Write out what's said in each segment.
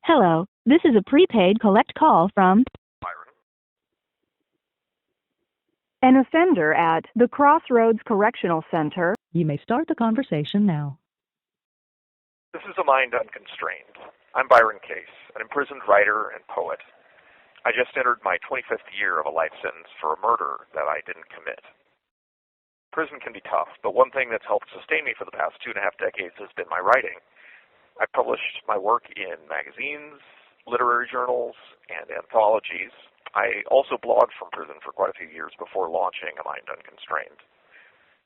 Hello, this is a prepaid collect call from Byron. an offender at the Crossroads Correctional Center. You may start the conversation now. This is A Mind Unconstrained. I'm Byron Case, an imprisoned writer and poet. I just entered my 25th year of a life sentence for a murder that I didn't commit. Prison can be tough, but one thing that's helped sustain me for the past 2.5 decades has been my writing. I published my work in magazines, literary journals, and anthologies. I also blogged from prison for quite a few years before launching A Mind Unconstrained.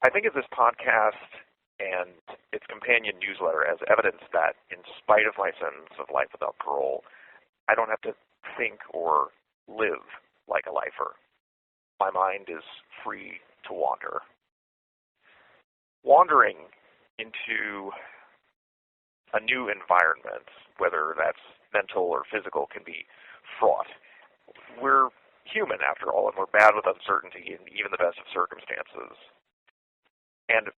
I think of this podcast and its companion newsletter as evidence that, in spite of my sentence of life without parole, I don't have to think or live like a lifer. My mind is free to wander. Wandering into a new environment, whether that's mental or physical, can be fraught. We're human, after all, and we're bad with uncertainty in even the best of circumstances. And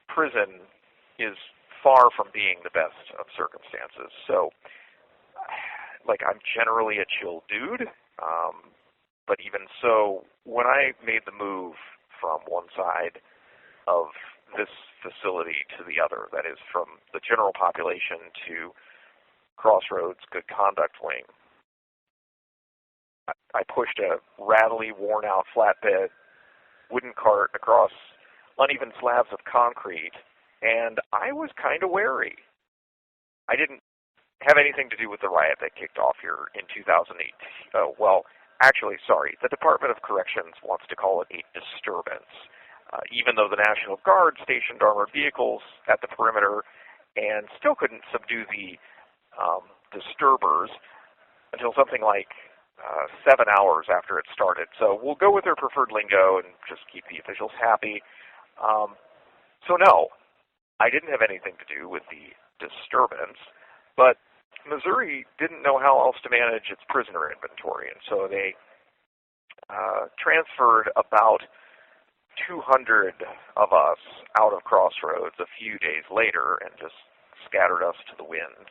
prison is far from being the best of circumstances. So, I'm generally a chill dude, but even so, when I made the move from one side of this facility to the other, that is, from the general population to Crossroads Good Conduct Wing, I pushed a rattly, worn-out flatbed wooden cart across uneven slabs of concrete, and I was kind of wary. I didn't have anything to do with the riot that kicked off here in 2008. The Department of Corrections wants to call it a disturbance, even though the National Guard stationed armored vehicles at the perimeter and still couldn't subdue the disturbers until something like 7 hours after it started. So we'll go with their preferred lingo and just keep the officials happy. So no, I didn't have anything to do with the disturbance, but Missouri didn't know how else to manage its prisoner inventory, and so they transferred about 200 of us out of Crossroads a few days later and just scattered us to the wind.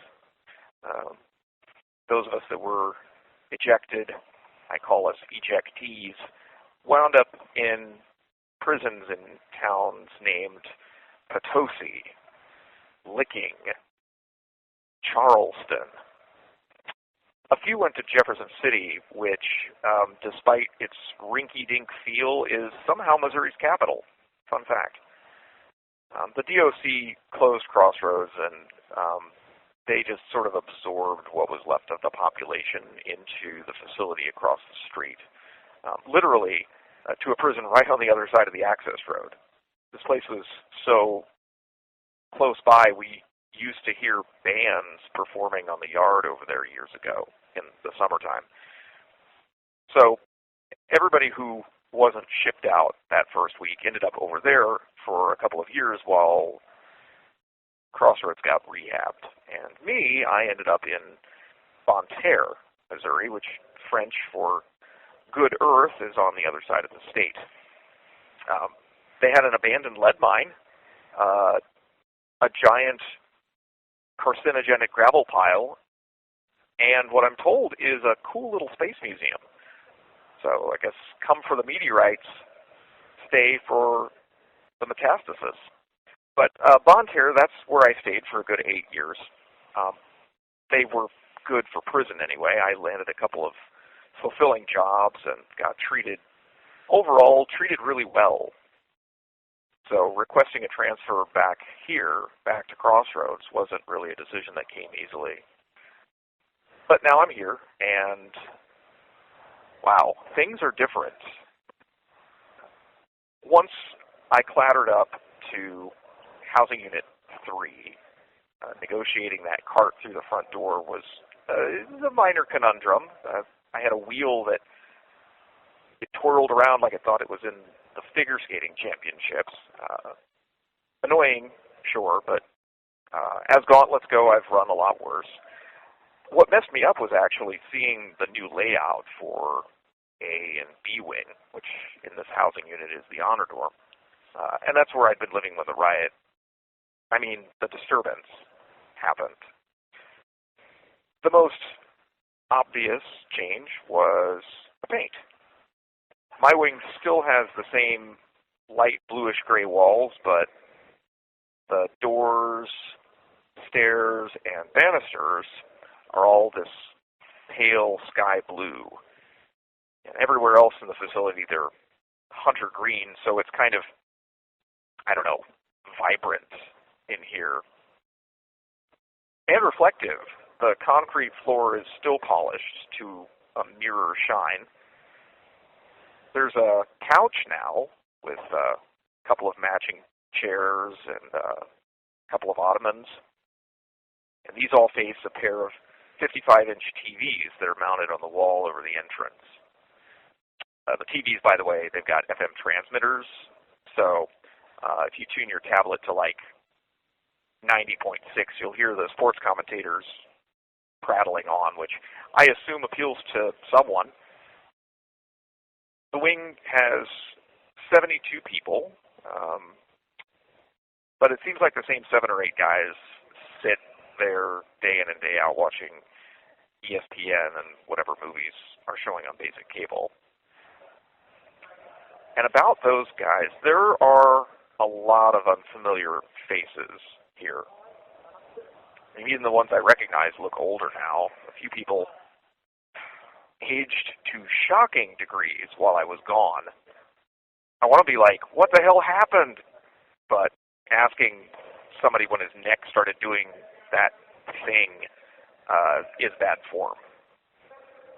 Those of us that were ejected, I call us ejectees, wound up in prisons in towns named Potosi, Licking, Charleston. A few went to Jefferson City, which, despite its rinky-dink feel, is somehow Missouri's capital. Fun fact. The DOC closed Crossroads, and they just sort of absorbed what was left of the population into the facility across the street, literally to a prison right on the other side of the access road. This place was so close by, we used to hear bands performing on the yard over there years ago in the summertime. So everybody who wasn't shipped out that first week ended up over there for a couple of years while Crossroads got rehabbed. And me, I ended up in Bonne Terre, Missouri, which French for good earth is on the other side of the state. They had an abandoned lead mine, a giant carcinogenic gravel pile, and what I'm told is a cool little space museum. So I guess come for the meteorites, stay for the metastasis. But Bonne Terre, that's where I stayed for a good 8 years. They were good for prison anyway. I landed a couple of fulfilling jobs and got treated really well. So requesting a transfer back to Crossroads, wasn't really a decision that came easily. But now I'm here, and wow, things are different. Once I clattered up to Housing Unit 3, negotiating that cart through the front door was a minor conundrum. I had a wheel that it twirled around like it thought it was in the figure skating championships. Annoying, sure, but as gauntlets go, I've run a lot worse. What messed me up was actually seeing the new layout for A and B wing, which in this housing unit is the honor dorm. And that's where I'd been living when the riot, the disturbance happened. The most obvious change was the paint. My wing still has the same light bluish-gray walls, but the doors, stairs, and banisters are all this pale sky blue. And everywhere else in the facility, they're hunter green, so it's kind of, I don't know, vibrant in here. And reflective. The concrete floor is still polished to a mirror shine. There's a couch now with a couple of matching chairs and a couple of ottomans. And these all face a pair of 55-inch TVs that are mounted on the wall over the entrance. The TVs, by the way, they've got FM transmitters, so if you tune your tablet to like 90.6, you'll hear the sports commentators prattling on, which I assume appeals to someone. The wing has 72 people, but it seems like the same 7 or 8 guys sit there day in and day out watching ESPN and whatever movies are showing on basic cable. And about those guys, there are a lot of unfamiliar faces here. Even the ones I recognize look older now. A few people aged to shocking degrees while I was gone. I want to be like, what the hell happened? But asking somebody when his neck started doing that thing is bad form.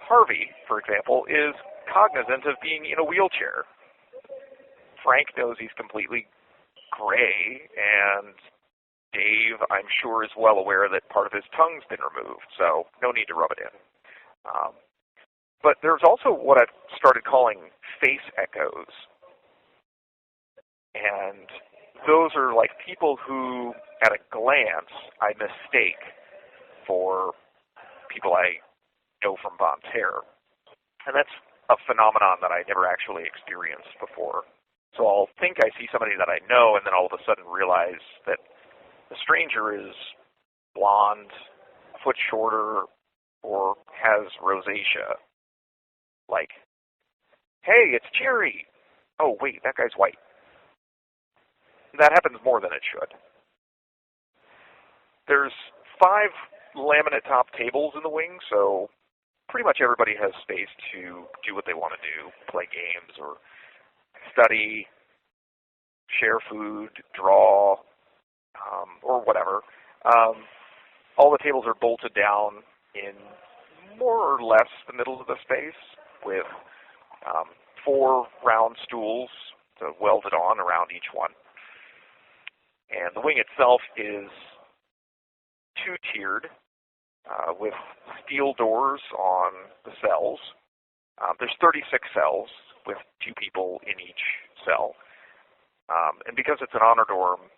Harvey, for example, is cognizant of being in a wheelchair. Frank knows he's completely gray, and Dave, I'm sure, is well aware that part of his tongue's been removed, so no need to rub it in. But there's also what I've started calling face echoes. And those are like people who, at a glance, I mistake for people I know from Bonterre. And that's a phenomenon that I never actually experienced before. So I'll think I see somebody that I know, and then all of a sudden realize that the stranger is blonde, a foot shorter, or has rosacea. Like, hey, it's Jerry. Oh, wait, that guy's white. That happens more than it should. There's 5 laminate top tables in the wing, so pretty much everybody has space to do what they want to do, play games or study, share food, draw, or whatever. All the tables are bolted down in more or less the middle of the space with 4 round stools welded on around each one. And the wing itself is 2-tiered with steel doors on the cells. There's 36 cells with 2 people in each cell. And because it's an honor dorm,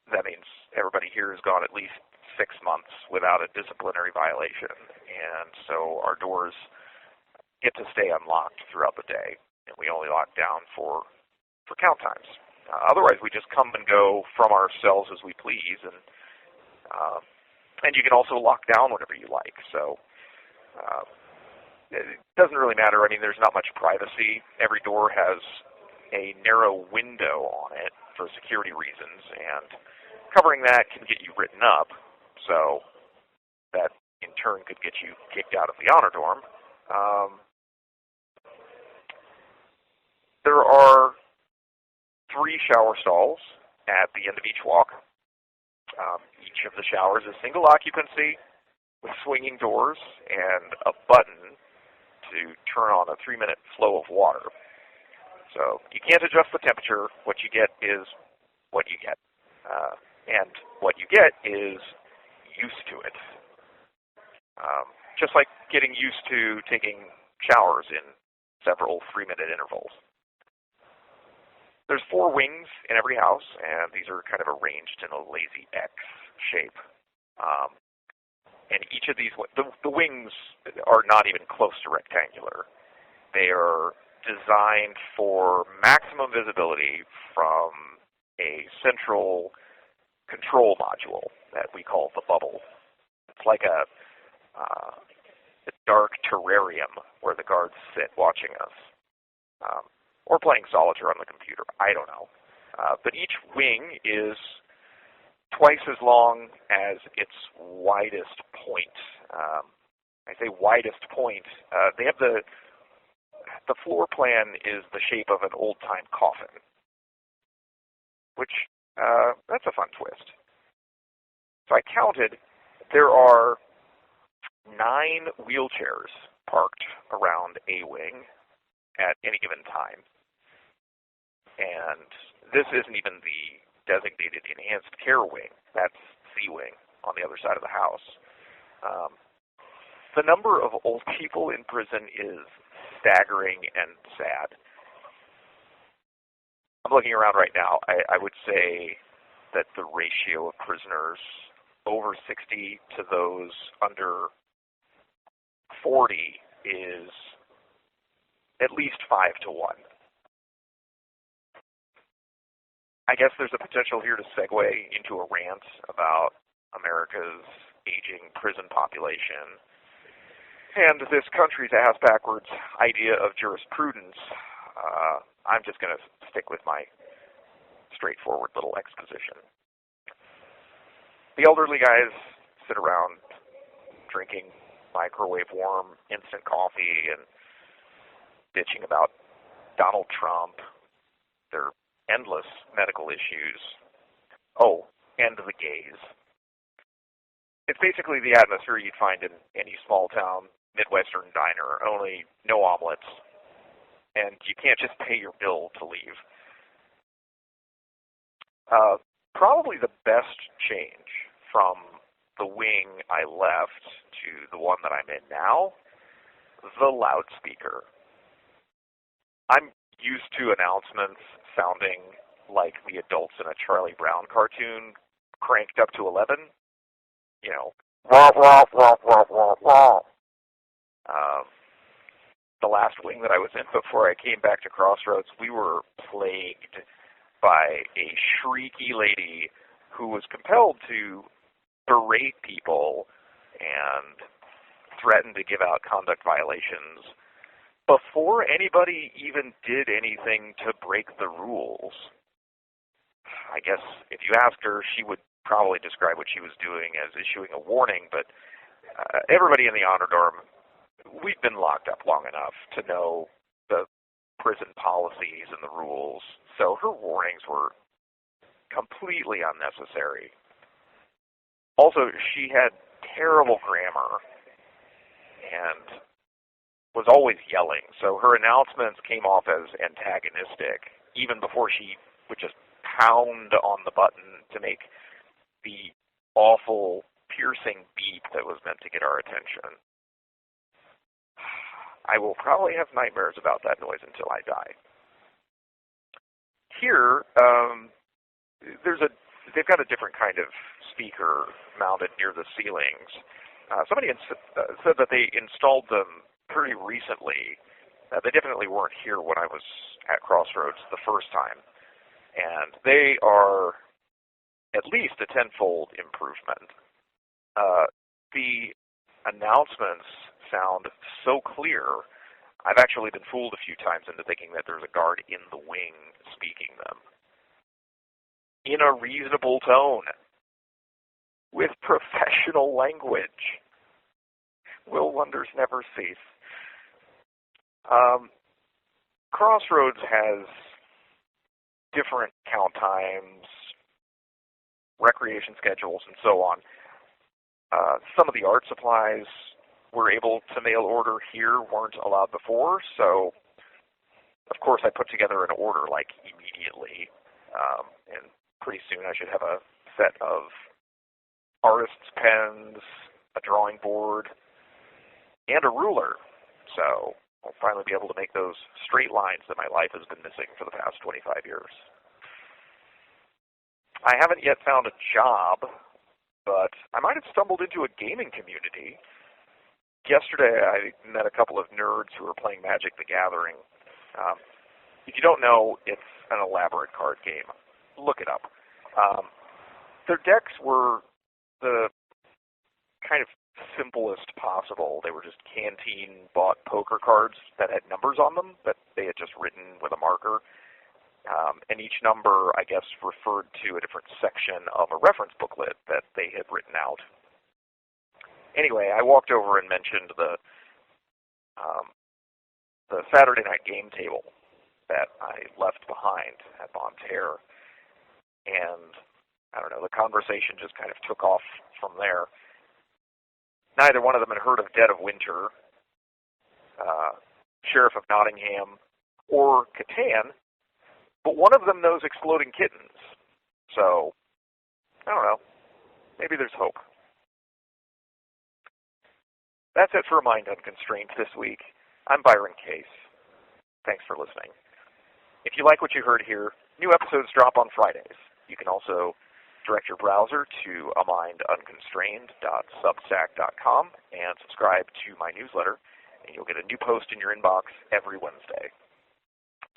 that means everybody here has gone at least 6 months without a disciplinary violation. And so our doors get to stay unlocked throughout the day. And we only lock down for count times. Otherwise, we just come and go from our cells as we please. And you can also lock down whenever you like. So it doesn't really matter. I mean, there's not much privacy. Every door has a narrow window on it for security reasons, and covering that can get you written up, so that in turn could get you kicked out of the honor dorm. There are 3 shower stalls at the end of each walk. Each of the showers is single occupancy with swinging doors and a button to turn on a 3-minute flow of water. So you can't adjust the temperature. What you get is what you get. And what you get is used to it. Just like getting used to taking showers in several 3-minute intervals. There's 4 wings in every house, and these are kind of arranged in a lazy X shape. And each of these, the wings are not even close to rectangular. They are designed for maximum visibility from a central control module that we call the bubble. It's like a a dark terrarium where the guards sit watching us, or playing solitaire on the computer. I don't know. But each wing is twice as long as its widest point. I say widest point. They have the floor plan is the shape of an old-time coffin, which that's a fun twist. So I counted. There are 9 wheelchairs parked around A wing at any given time, and this isn't even the designated enhanced care wing. That's C wing on the other side of the house. The number of old people in prison is staggering and sad. I'm looking around right now. I would say that the ratio of prisoners over 60 to those under 40 is at least 5 to 1. I guess there's a potential here to segue into a rant about America's aging prison population and this country's ass-backwards idea of jurisprudence. I'm just going to stick with my straightforward little exposition. The elderly guys sit around drinking microwave-warm instant coffee and bitching about Donald Trump, their endless medical issues. Oh, and the gays. It's basically the atmosphere you'd find in any small-town Midwestern diner, only no omelets, and you can't just pay your bill to leave. Probably the best change from the wing I left to the one that I'm in now, the loudspeaker. I'm used to announcements sounding like the adults in a Charlie Brown cartoon cranked up to 11. You know, wah, wah, wah, wah, wah, wah. The last wing that I was in before I came back to Crossroads, we were plagued by a shrieky lady who was compelled to berate people and threaten to give out conduct violations before anybody even did anything to break the rules. I guess if you asked her, she would probably describe what she was doing as issuing a warning, but everybody in the honor dorm, we've been locked up long enough to know the prison policies and the rules, so her warnings were completely unnecessary. Also, she had terrible grammar and was always yelling, so her announcements came off as antagonistic, even before she would just pound on the button to make the awful, piercing beep that was meant to get our attention. I will probably have nightmares about that noise until I die. Here, they've got a different kind of speaker mounted near the ceilings. Somebody said that they installed them pretty recently. They definitely weren't here when I was at Crossroads the first time. And they are at least a tenfold improvement. The announcements sound so clear, I've actually been fooled a few times into thinking that there's a guard in the wing speaking them. In a reasonable tone, with professional language. Will wonders never cease? Crossroads has different count times, recreation schedules, and so on. Some of the art supplies we're able to mail order here weren't allowed before, so of course I put together an order like immediately, and pretty soon I should have a set of artist's pens, a drawing board, and a ruler. So I'll finally be able to make those straight lines that my life has been missing for the past 25 years. I haven't yet found a job, but I might have stumbled into a gaming community. Yesterday I met a couple of nerds who were playing Magic the Gathering. If you don't know, it's an elaborate card game. Look it up. Their decks were the kind of simplest possible. They were just canteen-bought poker cards that had numbers on them that they had just written with a marker. And each number, I guess, referred to a different section of a reference booklet that they had written out. Anyway, I walked over and mentioned the Saturday night game table that I left behind at Bonne Terre. And, I don't know, the conversation just kind of took off from there. Neither one of them had heard of Dead of Winter, Sheriff of Nottingham, or Catan, but one of them knows Exploding Kittens. So, I don't know, maybe there's hope. That's it for Mind Unconstrained this week. I'm Byron Case. Thanks for listening. If you like what you heard here, new episodes drop on Fridays. You can also direct your browser to amindunconstrained.substack.com and subscribe to my newsletter, and you'll get a new post in your inbox every Wednesday.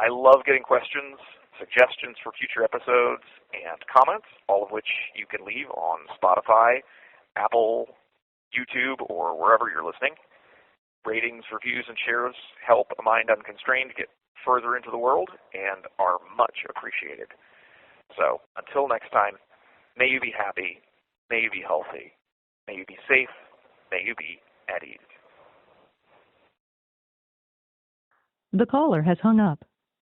I love getting questions, suggestions for future episodes, and comments, all of which you can leave on Spotify, Apple, YouTube, or wherever you're listening. Ratings, reviews, and shares help A Mind Unconstrained get further into the world and are much appreciated. So, until next time, may you be happy, may you be healthy, may you be safe, may you be at ease. The caller has hung up.